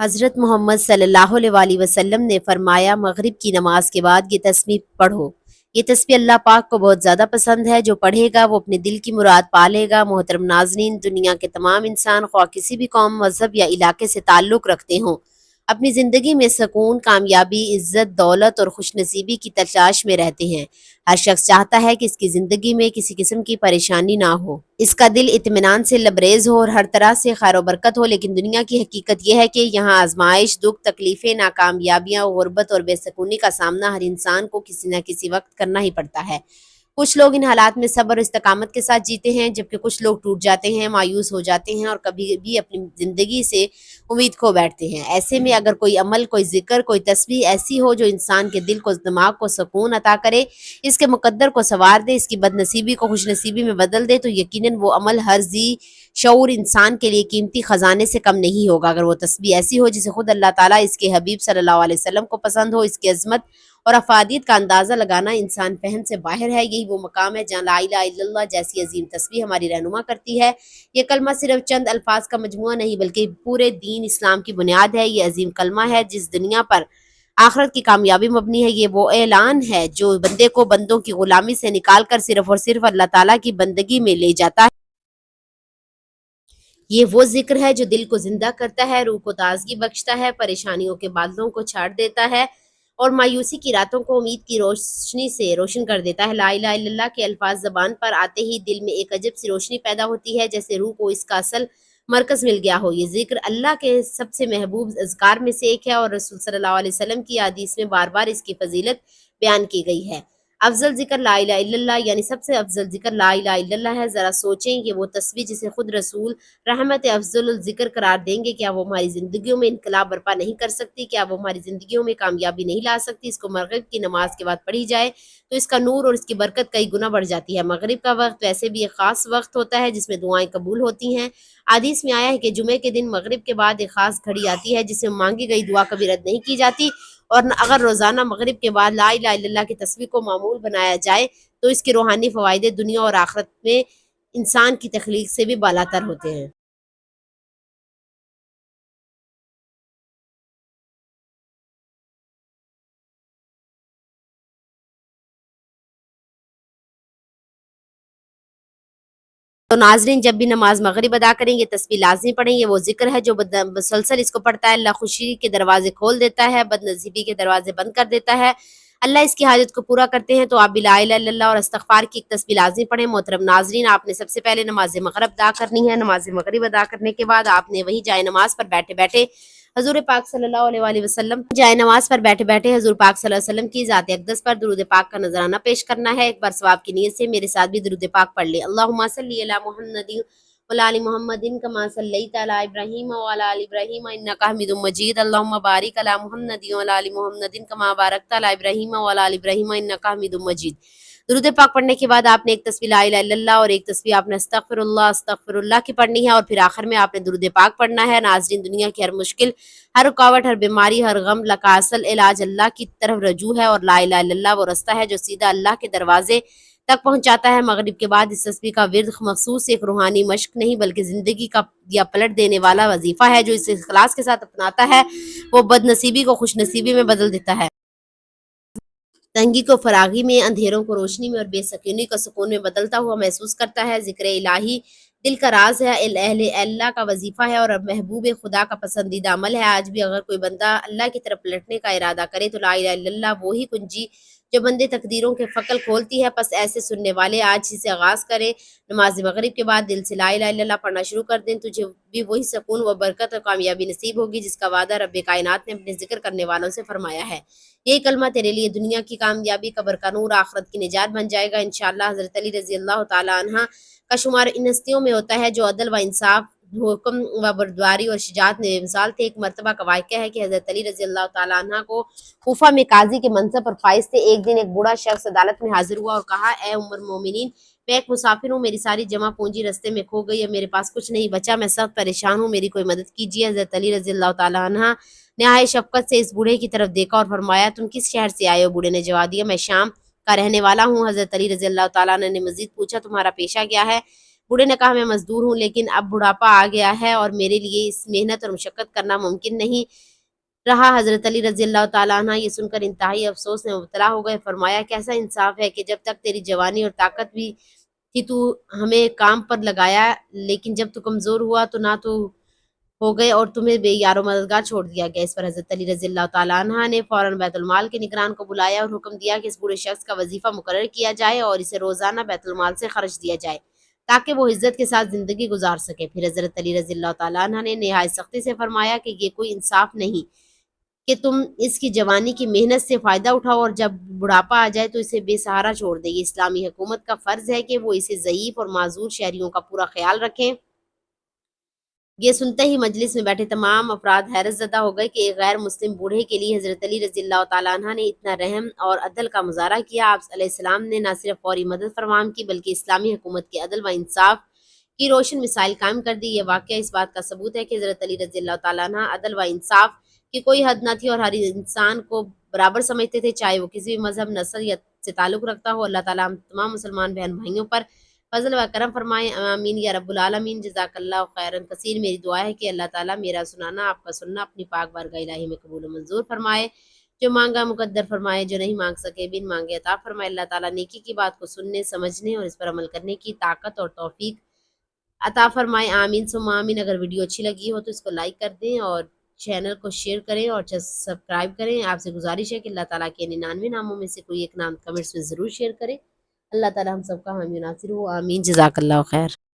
حضرت محمد صلی اللہ علیہ وسلم نے فرمایا مغرب کی نماز کے بعد یہ تسبیح پڑھو۔ یہ تسبیح اللہ پاک کو بہت زیادہ پسند ہے، جو پڑھے گا وہ اپنے دل کی مراد پا لے گا۔ محترم ناظرین، دنیا کے تمام انسان خواہ کسی بھی قوم، مذہب یا علاقے سے تعلق رکھتے ہوں، اپنی زندگی میں سکون، کامیابی، عزت، دولت اور خوش نصیبی کی تلاش میں رہتے ہیں۔ ہر شخص چاہتا ہے کہ اس کی زندگی میں کسی قسم کی پریشانی نہ ہو، اس کا دل اطمینان سے لبریز ہو اور ہر طرح سے خیر و برکت ہو، لیکن دنیا کی حقیقت یہ ہے کہ یہاں آزمائش، دکھ، تکلیفیں، ناکامیابیاں، غربت اور بے سکونی کا سامنا ہر انسان کو کسی نہ کسی وقت کرنا ہی پڑتا ہے۔ کچھ لوگ ان حالات میں صبر اور استقامت کے ساتھ جیتے ہیں، جبکہ کچھ لوگ ٹوٹ جاتے ہیں، مایوس ہو جاتے ہیں اور کبھی بھی اپنی زندگی سے امید کھو بیٹھتے ہیں۔ ایسے میں اگر کوئی عمل، کوئی ذکر، کوئی تسبیح ایسی ہو جو انسان کے دل کو، دماغ کو سکون عطا کرے، اس کے مقدر کو سنوار دے، اس کی بد نصیبی کو خوش نصیبی میں بدل دے، تو یقیناً وہ عمل ہر ذی شعور انسان کے لیے قیمتی خزانے سے کم نہیں ہوگا۔ اگر وہ تسبیح ایسی ہو جسے خود اللہ تعالیٰ، اس کے حبیب صلی اللہ علیہ وسلم کو پسند ہو، اس کی عظمت اور افادیت کا اندازہ لگانا انسان فہم سے باہر ہے۔ یہی وہ مقام ہے جہاں لا الہ الا اللہ جیسی عظیم تسبیح ہماری رہنما کرتی ہے۔ یہ کلمہ صرف چند الفاظ کا مجموعہ نہیں بلکہ پورے دین اسلام کی بنیاد ہے۔ یہ عظیم کلمہ ہے جس دنیا پر آخرت کی کامیابی مبنی ہے۔ یہ وہ اعلان ہے جو بندے کو بندوں کی غلامی سے نکال کر صرف اور صرف اللہ تعالیٰ کی بندگی میں لے جاتا ہے۔ یہ وہ ذکر ہے جو دل کو زندہ کرتا ہے، روح کو تازگی بخشتا ہے، پریشانیوں کے بادلوں کو چھاڑ دیتا ہے اور مایوسی کی راتوں کو امید کی روشنی سے روشن کر دیتا ہے۔ لا الہ الا اللہ کے الفاظ زبان پر آتے ہی دل میں ایک عجب سی روشنی پیدا ہوتی ہے، جیسے روح کو اس کا اصل مرکز مل گیا ہو۔ یہ ذکر اللہ کے سب سے محبوب اذکار میں سے ایک ہے اور رسول صلی اللہ علیہ وسلم کی حدیث میں بار بار اس کی فضیلت بیان کی گئی ہے۔ افضل ذکر لا الہ الا اللہ، یعنی سب سے افضل ذکر لا الہ الا اللہ ہے۔ ذرا سوچیں کہ وہ تسبیح جسے خود رسول رحمت افضل الذکر قرار دیں گے، کیا وہ ہماری زندگیوں میں انقلاب برپا نہیں کر سکتی؟ کیا وہ ہماری زندگیوں میں کامیابی نہیں لا سکتی؟ اس کو مغرب کی نماز کے بعد پڑھی جائے تو اس کا نور اور اس کی برکت کئی گنا بڑھ جاتی ہے۔ مغرب کا وقت ویسے بھی ایک خاص وقت ہوتا ہے جس میں دعائیں قبول ہوتی ہیں۔ حدیث میں آیا ہے کہ جمعے کے دن مغرب کے بعد ایک خاص گھڑی آتی ہے جس میں مانگی گئی دعا کبھی رد نہیں کی جاتی، اور اگر روزانہ مغرب کے بعد لا الہ الا اللہ کی تسبیح کو معمول بنایا جائے تو اس کے روحانی فوائد دنیا اور آخرت میں انسان کی تخلیق سے بھی بالاتر ہوتے ہیں۔ تو ناظرین، جب بھی نماز مغرب ادا کریں یہ تسبیح لازمی پڑھیں۔ یہ وہ ذکر ہے جو مسلسل اس کو پڑھتا ہے اللہ خوشی کے دروازے کھول دیتا ہے، بد نصیبی کے دروازے بند کر دیتا ہے، اللہ اس کی حاجت کو پورا کرتے ہیں۔ تو آپ بھی لا الہ الا اللہ اور استغفار کی ایک تسبیح لازمی پڑھیں۔ محترم ناظرین، آپ نے سب سے پہلے نماز مغرب ادا کرنی ہے۔ نماز مغرب ادا کرنے کے بعد آپ نے وہی جائے نماز پر بیٹھے بیٹھے حضور پاک صلی اللہ علیہ وآلہ وسلم جائے نماز پر بیٹھے بیٹھے حضور پاک صلی اللہ علیہ وسلم کی ذات اقدس پر درود پاک کا نذرانہ پیش کرنا ہے۔ ایک بار ثواب کی نیت سے میرے ساتھ بھی درود پاک پڑھ لیں۔ اللہم صلی علی محمد وعلی آل محمد کما صلیت علی ابراہیم وعلی آل ابراہیم انک حمید مجید۔ اللہم بارک علی محمد وعلی آل محمد کما بارکت علی ابراہیم وعلی آل ابراہیم انک حمید مجید۔ درود پاک پڑھنے کے بعد آپ نے ایک تسبیح لا الہ الا اللہ اور ایک تسبیح آپ نے استغفر اللہ کی پڑھنی ہے، اور پھر آخر میں آپ نے درود پاک پڑھنا ہے۔ ناظرین، دنیا کی ہر مشکل، ہر رکاوٹ، ہر بیماری، ہر غم کا اصل علاج اللہ کی طرف رجوع ہے، اور لا الہ الا اللہ وہ رستہ ہے جو سیدھا اللہ کے دروازے تک پہنچاتا ہے۔ مغرب کے بعد اس تسبیح کا ورد مخصوص ایک روحانی مشق نہیں بلکہ زندگی کا یا پلٹ دینے والا وظیفہ ہے۔ جو اسے اخلاص کے ساتھ اپناتا ہے وہ بد نصیبی کو خوش نصیبی میں بدل دیتا ہے، تنگی کو فراغی میں، اندھیروں کو روشنی میں اور بے سکونی کو سکون میں بدلتا ہوا محسوس کرتا ہے۔ ذکر الہی دل کا راز ہے، اہل اللہ کا وظیفہ ہے اور محبوب خدا کا پسندیدہ عمل ہے۔ آج بھی اگر کوئی بندہ اللہ کی طرف پلٹنے کا ارادہ کرے تو لا الہ الا اللہ وہی کنجی جو بندے تقدیروں کے فقل کھولتی ہے۔ پس ایسے سننے والے آج ہی سے آغاز کریں، نماز مغرب کے بعد دل سے لا الہ الا اللہ پڑھنا شروع کر دیں، تجھے بھی وہی سکون و برکت اور کامیابی نصیب ہوگی جس کا وعدہ رب کائنات نے اپنے ذکر کرنے والوں سے فرمایا ہے۔ یہ کلمہ تیرے لیے دنیا کی کامیابی، قبر کا نور، آخرت کی نجات بن جائے گا انشاءاللہ۔ حضرت علی رضی اللہ تعالی عنہ کا شمار ان ہستیوں میں ہوتا ہے جو عدل و انصاف، حکم و بردباری اور شجاعت میں مثال تھے۔ ایک مرتبہ کا واقعہ ہے کہ حضرت علی رضی اللہ تعالی عنہ کو کوفہ میں قاضی کے منصب پر فائز تھے۔ ایک دن ایک بوڑھا شخص عدالت میں حاضر ہوا اور کہا، اے ام المومنین، میں ایک مسافر ہوں، میری ساری جمع پونجی رستے میں کھو گئی ہے، میرے پاس کچھ نہیں بچا، میں سخت پریشان ہوں، میری کوئی مدد کیجیے۔ حضرت علی رضی اللہ تعالی عنہ نہایت شفقت سے اس بوڑھے کی طرف دیکھا اور فرمایا، تم کس شہر سے آئے ہو؟ بوڑھے نے جواب دیا، میں شام کا رہنے والا ہوں۔ حضرت علی رضی اللہ تعالیٰ عنہ نے مزید پوچھا، تمہارا پیشہ کیا ہے؟ بوڑھے نے کہا میں مزدور ہوں لیکن اب بڑھاپا آ گیا ہے اور میرے لیے اس محنت اور مشقت کرنا ممکن نہیں رہا۔ حضرت علی رضی اللہ تعالیٰ عنہ یہ سن کر انتہائی افسوس میں مبتلا ہو گئے۔ فرمایا کیسا انصاف ہے کہ جب تک تیری جوانی اور طاقت بھی تھی تو ہمیں کام پر لگایا، لیکن جب تو کمزور ہوا تو نہ تو ہو گئے اور تمہیں بے یار و مددگار چھوڑ دیا گیا۔ اس پر حضرت علی رضی اللہ تعالیٰ عنہ نے فوراً بیت المال کے نگران کو بلایا اور حکم دیا کہ اس بوڑھے شخص کا وظیفہ مقرر کیا جائے اور اسے روزانہ بیت المال سے خرچ دیا جائے تاکہ وہ عزت کے ساتھ زندگی گزار سکے۔ پھر حضرت علی رضی اللہ تعالیٰ عنہ نے نہایت سختی سے فرمایا کہ یہ کوئی انصاف نہیں کہ تم اس کی جوانی کی محنت سے فائدہ اٹھاؤ اور جب بڑھاپا آ جائے تو اسے بے سہارا چھوڑ دے۔ یہ اسلامی حکومت کا فرض ہے کہ وہ اسے ضعیف اور معذور شہریوں کا پورا خیال رکھیں۔ یہ سنتے ہی مجلس میں بیٹھے تمام افراد حیرت زدہ ہو گئے کہ ایک غیر مسلم بوڑھے کے لیے حضرت علی رضی اللہ تعالیٰ عنہ نے اتنا رحم اور عدل کا مظاہرہ کیا۔ آپ علیہ السلام نے نہ صرف فوری مدد فراہم کی بلکہ اسلامی حکومت کے عدل و انصاف کی روشن مثال قائم کر دی۔ یہ واقعہ اس بات کا ثبوت ہے کہ حضرت علی رضی اللہ تعالیٰ عنہ عدل و انصاف کی کوئی حد نہ تھی اور ہر انسان کو برابر سمجھتے تھے، چاہے وہ کسی بھی مذہب، نسل یا سے تعلق رکھتا ہو۔ اللہ تعالیٰ ہم تمام مسلمان بہن بھائیوں پر فضل و کرم فرمائے، آمین یا رب العالمین۔ جزاک اللہ خیرن کثیر۔ میری دعا ہے کہ اللہ تعالیٰ میرا سنانا، آپ کا سننا اپنی پاک بارگاہ الہی میں قبول و منظور فرمائے، جو مانگا مقدر فرمائے، جو نہیں مانگ سکے بن مانگے عطا فرمائے۔ اللہ تعالیٰ نیکی کی بات کو سننے، سمجھنے اور اس پر عمل کرنے کی طاقت اور توفیق عطا فرمائے، آمین ثم آمین۔ اگر ویڈیو اچھی لگی ہو تو اس کو لائک کر دیں اور چینل کو شیئر کریں اور سبسکرائب کریں۔ آپ سے گزارش ہے کہ اللہ تعالیٰ کے 99 ناموں میں سے کوئی ایک نام کمنٹس میں ضرور شیئر کریں۔ اللہ تعالیٰ ہم سب کا حامی و ناصر ہو، آمین۔ جزاک اللہ خیر۔